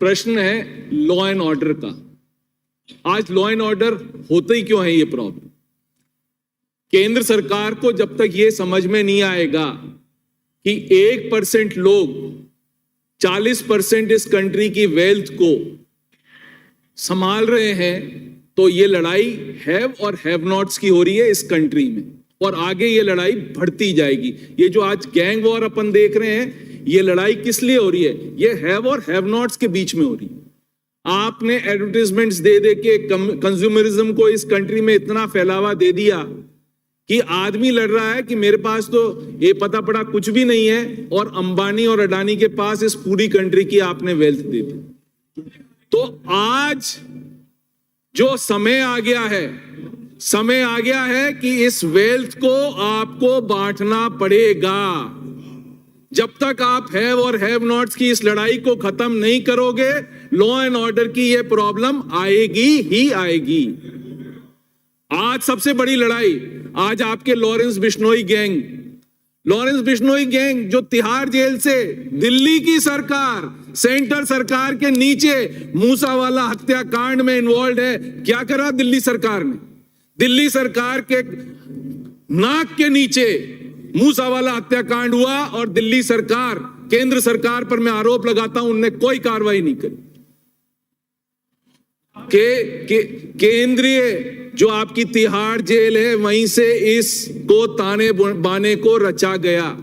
प्रश्न है law and order का। आज लॉ एंड ऑर्डर होते ही क्यों है ये प्रॉब्लम? केंद्र सरकार को जब तक ये समझ में नहीं आएगा कि 1% लोग 40% इस कंट्री की वेल्थ को संभाल रहे हैं, तो ये लड़ाई हैव और हैव नॉट्स की हो रही है इस कंट्री में, और आगे ये लड़ाई बढ़ती जाएगी। ये जो आज गैंग वॉर अपन देख रहे हैं, ये लड़ाई किस लिए हो रही है? ये हैव और हैव नॉट्स के बीच में हो रही है। आपने एडवर्टाइजमेंट्स दे दे के कंज्यूमरिज्म को इस कंट्री में इतना फैलावा दे दिया कि आदमी लड़ रहा है कि मेरे पास तो ये पता पड़ा कुछ भी नहीं है, और अंबानी और अडानी के पास इस पूरी कंट्री की आपने वेल्थ दे दी। तो आज जो समय आ गया है कि इस वेल्थ को आपको बांटना पड़ेगा। जब तक आप हैव और हैव नॉट्स की इस लड़ाई को खत्म नहीं करोगे, लॉ एंड ऑर्डर की ये प्रॉब्लम आएगी ही आएगी। आज सबसे बड़ी लड़ाई, आज आपके लॉरेंस बिश्नोई गैंग जो तिहाड़ जेल से दिल्ली की सरकार, सेंटर सरकार के नीचे मूसावाला हत्याकांड में इन्वॉल्व है। क्या करा दिल्ली सरकार ने? दिल्ली सरकार के नाक के नीचे मूसावाला हत्याकांड हुआ, और दिल्ली सरकार, केंद्र सरकार पर मैं आरोप लगाता हूं, उनने कोई कार्रवाई नहीं करी। केंद्रीय जो आपकी तिहाड़ जेल है, वहीं से इसको ताने बाने को रचा गया।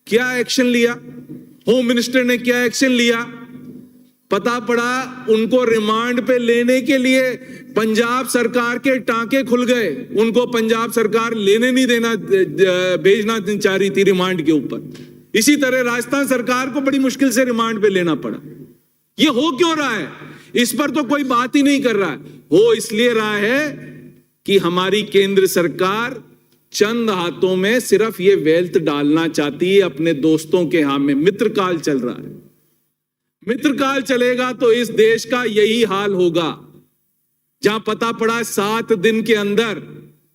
क्या एक्शन लिया? होम मिनिस्टर ने क्या एक्शन लिया? पता पड़ा उनको रिमांड पे लेने के लिए पंजाब सरकार के टांके खुल गए। उनको पंजाब सरकार लेने नहीं देना, भेजना चाह रही थी रिमांड के ऊपर। इसी तरह राजस्थान सरकार को बड़ी मुश्किल से रिमांड पे लेना पड़ा। ये हो क्यों रहा है? इस पर तो कोई बात ही नहीं कर रहा है। हो इसलिए रहा है कि हमारी केंद्र सरकार चंद हाथों में सिर्फ ये वेल्थ डालना चाहती है अपने दोस्तों के हाथ में। मित्रकाल चल रहा है। मित्रकाल चलेगा तो इस देश का यही हाल होगा। जहां पता पड़ा 7 दिन के अंदर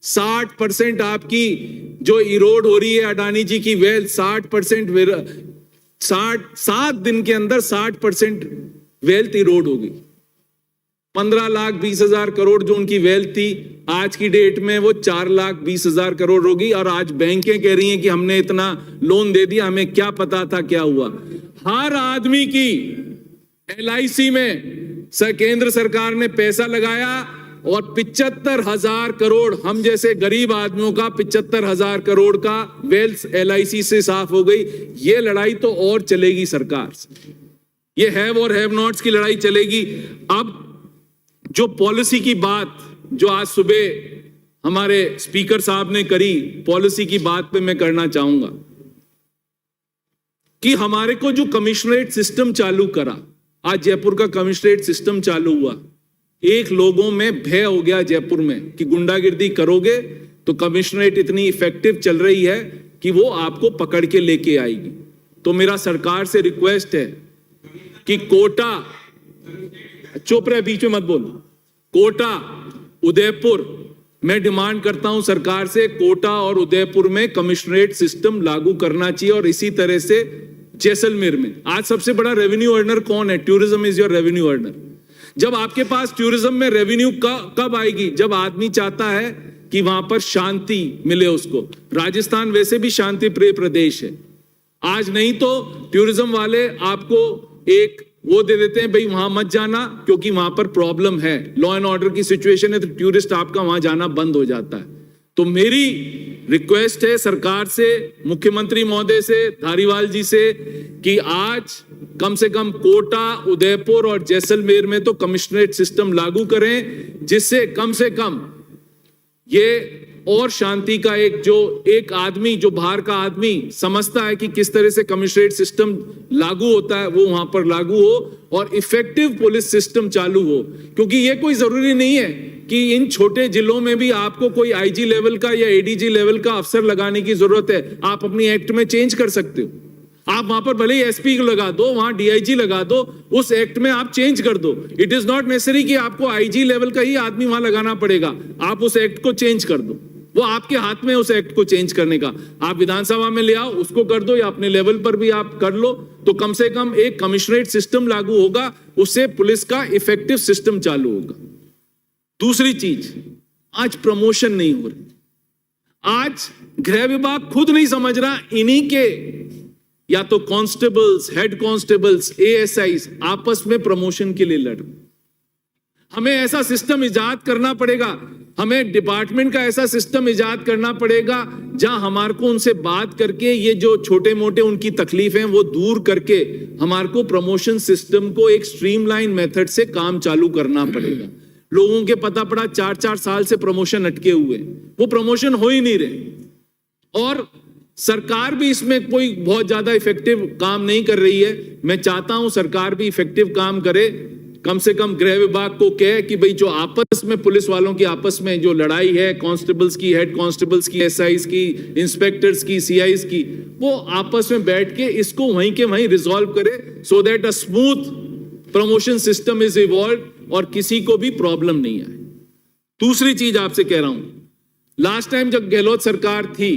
60% आपकी जो इरोड हो रही है अडानी जी की वेल्थ, 7 दिन के अंदर 60% वेल्थ इरोड होगी। 15,20,000 करोड़ जो उनकी वेल्थ थी, आज की डेट में वो 4,20,000 करोड़ होगी। और आज बैंकें कह रही हैं कि हमने इतना लोन दे दिया, हमें क्या पता था क्या हुआ। हर आदमी की LIC में केंद्र सरकार ने पैसा लगाया, और 75,000 करोड़ हम जैसे गरीब आदमियों का 75,000 करोड़ का वेल्थ LIC से साफ हो गई। ये लड़ाई तो और चलेगी सरकार से। ये हैव और हैव नॉट्स की लड़ाई चलेगी। अब जो पॉलिसी की बात जो आज सुबह हमारे स्पीकर साहब ने करी, पॉलिसी की बात पे मैं करना चाहूंगा कि हमारे को जो कमिश्नरेट सिस्टम चालू करा, आज जयपुर का कमिश्नरेट सिस्टम चालू हुआ, एक लोगों में भय हो गया जयपुर में कि गुंडागिर्दी करोगे तो कमिश्नरेट इतनी इफेक्टिव चल रही है कि वो आपको पकड़ के लेके आएगी। तो मेरा सरकार से रिक्वेस्ट है कि कोटा, चुप रहे, बीच में मत बोल, कोटा, उदयपुर, मैं डिमांड करता हूं सरकार से, कोटा और उदयपुर में कमिश्नरेट सिस्टम लागू करना चाहिए। और इसी तरह से जैसलमेर में आज सबसे बड़ा रेवेन्यू अर्नर कौन है? Tourism is your revenue earner. जब आपके पास टूरिज्म में रेवेन्यू कब आएगी? जब आदमी चाहता है कि वहां पर शांति मिले उसको। राजस्थान वैसे भी शांति प्रिय प्रदेश है। आज नहीं तो टूरिज्म वाले आपको एक वो दे देते हैं, भाई वहां मत जाना क्योंकि वहां पर प्रॉब्लम है, लॉ एंड ऑर्डर की सिचुएशन है, तो टूरिस्ट आपका वहां जाना बंद हो जाता है। तो मेरी रिक्वेस्ट है सरकार से, मुख्यमंत्री महोदय से, धारीवाल जी से, कि आज कम से कम कोटा, उदयपुर और जैसलमेर में तो कमिश्नरेट सिस्टम लागू करें, जिससे कम से कम ये और शांति का एक आदमी जो बाहर का आदमी समझता है कि किस तरह से कमिश्नरेट सिस्टम लागू होता है, वो वहां पर लागू हो और इफेक्टिव पुलिस सिस्टम चालू हो। क्योंकि ये कोई जरूरी नहीं है कि इन छोटे जिलों में भी आपको कोई IG लेवल का या ADG लेवल का अफसर लगाने की जरूरत है। आप अपनी एक्ट में चेंज कर सकते हो। आप वहां पर भले ही SP लगा दो, वहां DIG लगा दो, उस एक्ट में आप चेंज कर दो। इट इज नॉट नेसेसरी कि आपको IG लेवल का ही आदमी वहां लगाना पड़ेगा। आप उस एक्ट को चेंज कर दो। वो आपके हाथ में उस एक्ट को चेंज करने का। आप विधानसभा में ले आओ, उसको कर दो, या अपने लेवल पर भी आप कर लो, तो कम से कम एक कमिश्नरेट सिस्टम लागू होगा, उससे पुलिस का इफेक्टिव सिस्टम चालू होगा। दूसरी चीज, आज प्रमोशन नहीं हो रही। आज गृह विभाग खुद नहीं समझ रहा, इन्हीं के या तो कांस्टेबल्स, हेड कांस्टेबल्स, एएसआईज आपस में प्रमोशन के लिए लड़ रहे। हमें ऐसा सिस्टम इजाद करना पड़ेगा, हमें डिपार्टमेंट का ऐसा सिस्टम इजाद करना पड़ेगा जहां हमारे को उनसे बात करके ये जो छोटे मोटे उनकी तकलीफ हैं वो दूर करके हमारे को प्रमोशन सिस्टम को एक स्ट्रीमलाइन मेथड से काम चालू करना पड़ेगा। लोगों के पता पड़ा 4-4 साल से प्रमोशन अटके हुए, वो प्रमोशन हो ही नहीं रहे, और सरकार भी इसमें कोई बहुत ज्यादा इफेक्टिव काम नहीं कर रही है। मैं चाहता हूं सरकार भी इफेक्टिव काम करे, कम से कम गृह विभाग को कहे कि भाई जो आपस में पुलिस वालों की आपस में जो लड़ाई है, कांस्टेबल्स की, हेड कांस्टेबल्स की, एसआईज की, इंस्पेक्टर्स की, सीआईज की, वो आपस में बैठ के इसको वहीं के वहीं रिजॉल्व करे, so that a smooth promotion system is evolve और किसी को भी प्रॉब्लम नहीं आए। दूसरी चीज आपसे कह रहा हूं, लास्ट टाइम जब गहलोत सरकार थी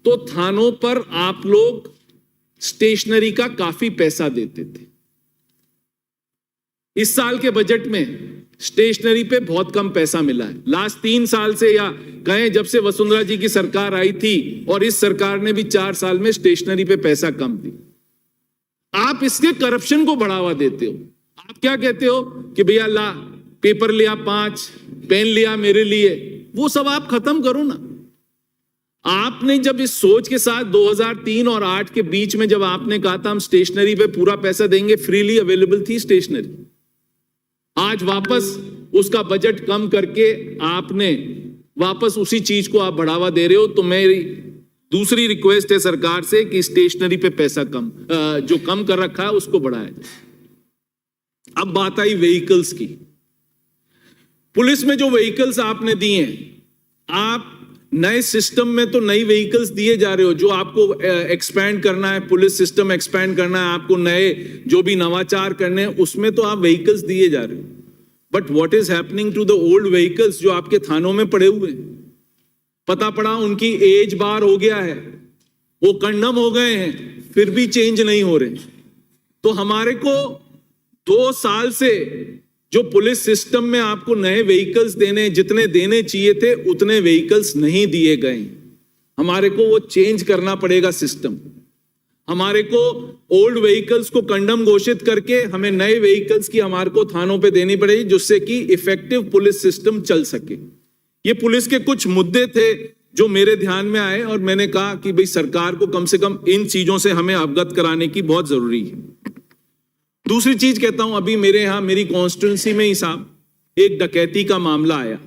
तो थानों पर आप लोग स्टेशनरी का काफी पैसा देते थे। इस साल के बजट में स्टेशनरी पे बहुत कम पैसा मिला है। लास्ट 3 साल से, या कहें जब से वसुंधरा जी की सरकार आई थी, और इस सरकार ने भी 4 साल में स्टेशनरी पे पैसा कम दी। आप इसके करप्शन को बढ़ावा देते हो। आप क्या कहते हो कि भैया ला पेपर लिया 5, पेन लिया मेरे लिए, वो सब आप खत्म करो ना। आपने जब इस सोच के साथ 2003 और 8 के बीच में जब आपने कहा था हम स्टेशनरी पे पूरा पैसा देंगे, फ्रीली अवेलेबल थी स्टेशनरी। आज वापस उसका बजट कम करके आपने वापस उसी चीज को आप बढ़ावा दे रहे हो। तो मेरी दूसरी रिक्वेस्ट है सरकार से कि स्टेशनरी पे पैसा कम जो कम कर रखा है उसको बढ़ाया जाए। अब बात आई व्हीकल्स की। पुलिस में जो व्हीकल्स आपने दिए हैं, आप नए सिस्टम में तो नई व्हीकल्स दिए जा रहे हो, जो आपको एक्सपैंड करना है, पुलिस सिस्टम एक्सपैंड करना है, आपको नए जो भी नवाचार करने हैं उसमें तो आप व्हीकल्स दिए जा रहे हो। But what is happening to the old vehicles जो आपके थानों में पड़े हुए हैं? पता पड़ा उनकी एज बार हो गया है, वो कंडम हो गए हैं, फिर भी चेंज नहीं हो रहे। तो हमारे को 2 साल से जो पुलिस सिस्टम में आपको नए व्हीकल्स देने, जितने देने चाहिए थे उतने व्हीकल्स नहीं दिए गए। हमारे को वो चेंज करना पड़ेगा सिस्टम। हमारे को ओल्ड व्हीकल्स को कंडम घोषित करके हमें नए व्हीकल्स की हमारे को थानों पे देनी पड़ेगी, जिससे कि इफेक्टिव पुलिस सिस्टम चल सके। ये पुलिस के कुछ मुद्दे थे जो मेरे ध्यान में आए, और मैंने कहा कि भाई सरकार को कम से कम इन चीजों से हमें अवगत कराने की बहुत जरूरी है। दूसरी चीज कहता हूं, अभी मेरे यहां मेरी कॉन्स्टिट्यूंसी में ही साहब एक डकैती का मामला आया,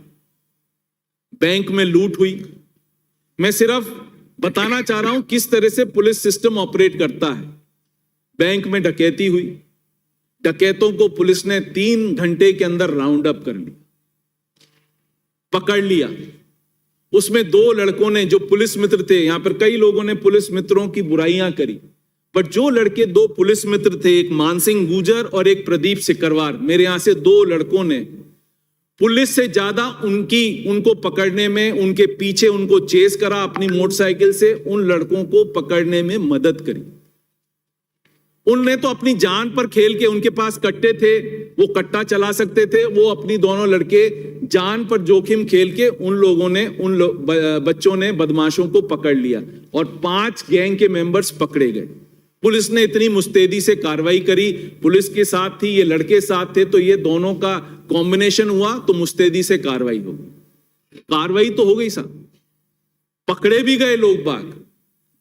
बैंक में लूट हुई। मैं सिर्फ बताना चाह रहा हूं किस तरह से पुलिस सिस्टम ऑपरेट करता है। बैंक में डकैती हुई, डकैतों को पुलिस ने 3 घंटे के अंदर राउंड अप कर लिया, पकड़ लिया। उसमें 2 लड़कों ने, जो पुलिस मित्र थे, यहां पर कई लोगों ने पुलिस मित्रों की बुराइयां करी, पर जो लड़के 2 पुलिस मित्र थे, एक मानसिंह गुजर और एक प्रदीप सिकरवार, मेरे यहां से 2 लड़कों ने पुलिस से ज्यादा उनको पकड़ने में, उनके पीछे उनको चेस करा, अपनी मोटरसाइकिल से उन लड़कों को पकड़ने में मदद करी। उनने तो अपनी जान पर खेल के, उनके पास कट्टे थे, वो कट्टा चला सकते थे, वो अपनी दोनों लड़के जान पर जोखिम खेल के उन लोगों ने, बच्चों ने, बदमाशों को पकड़ लिया और 5 गैंग के मेंबर्स पकड़े गए। पुलिस ने इतनी मुस्तैदी से कार्रवाई करी, पुलिस के साथ थी, ये लड़के साथ थे, तो ये दोनों का कॉम्बिनेशन हुआ तो मुस्तैदी से कार्रवाई हो गई। कार्रवाई तो हो गई साहब, पकड़े भी गए लोग बाग।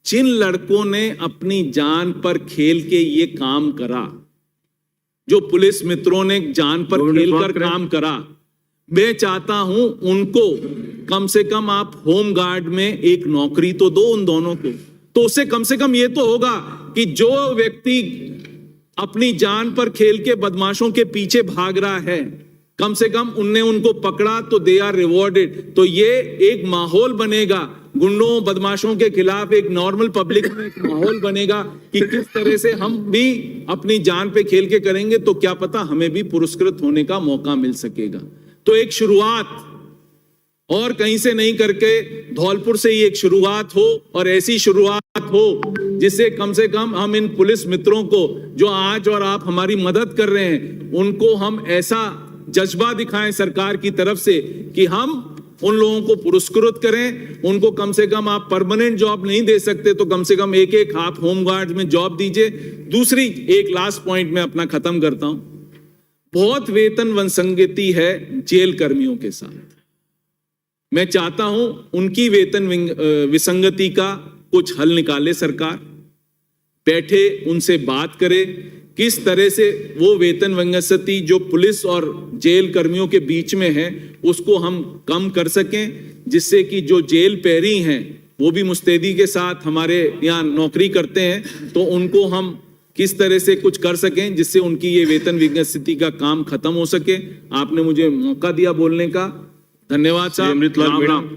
जिन लड़कों ने अपनी जान पर खेल के ये काम करा, जो पुलिस मित्रों ने जान पर खेलकर काम करा, मैं चाहता हूं उनको कम से कम आप होम गार्ड में एक नौकरी तो दो उन दोनों को। तो उससे कम से कम ये तो होगा कि जो व्यक्ति अपनी जान पर खेल के बदमाशों के पीछे भाग रहा है, कम से कम उनने उनको पकड़ा तो दे आर रिवॉर्डेड। तो ये एक माहौल बनेगा, गुंडों बदमाशों के खिलाफ एक नॉर्मल पब्लिक में एक माहौल बनेगा कि किस तरह से हम भी अपनी जान पे खेल के करेंगे तो क्या पता हमें भी पुरस्कृत होने का मौका मिल सकेगा। तो एक शुरुआत और कहीं से नहीं करके धौलपुर से ही एक शुरुआत हो, और ऐसी शुरुआत हो जिससे कम से कम हम इन पुलिस मित्रों को जो आज और आप हमारी मदद कर रहे हैं, उनको हम ऐसा जज्बा दिखाएं सरकार की तरफ से कि हम उन लोगों को पुरस्कृत करें। उनको कम से कम आप परमानेंट जॉब नहीं दे सकते तो कम से कम एक एक आप होमगार्ड में जॉब दीजिए। दूसरी एक लास्ट पॉइंट में अपना खत्म करता हूं, बहुत वेतन विसंगति है जेल कर्मियों के साथ। मैं चाहता हूं उनकी वेतन विसंगति का कुछ हल निकाले सरकार, बैठे उनसे बात करे किस तरह से वो वेतन विसंगति जो पुलिस और जेल कर्मियों के बीच में है उसको हम कम कर सकें, जिससे कि जो जेल पैरी हैं वो भी मुस्तैदी के साथ हमारे यहाँ नौकरी करते हैं, तो उनको हम किस तरह से कुछ कर सकें जिससे उनकी ये वेतन विसंगति का काम खत्म हो सके। आपने मुझे मौका दिया बोलने का, धन्यवाद साहब। अमृतलाल राम मीणा। राम।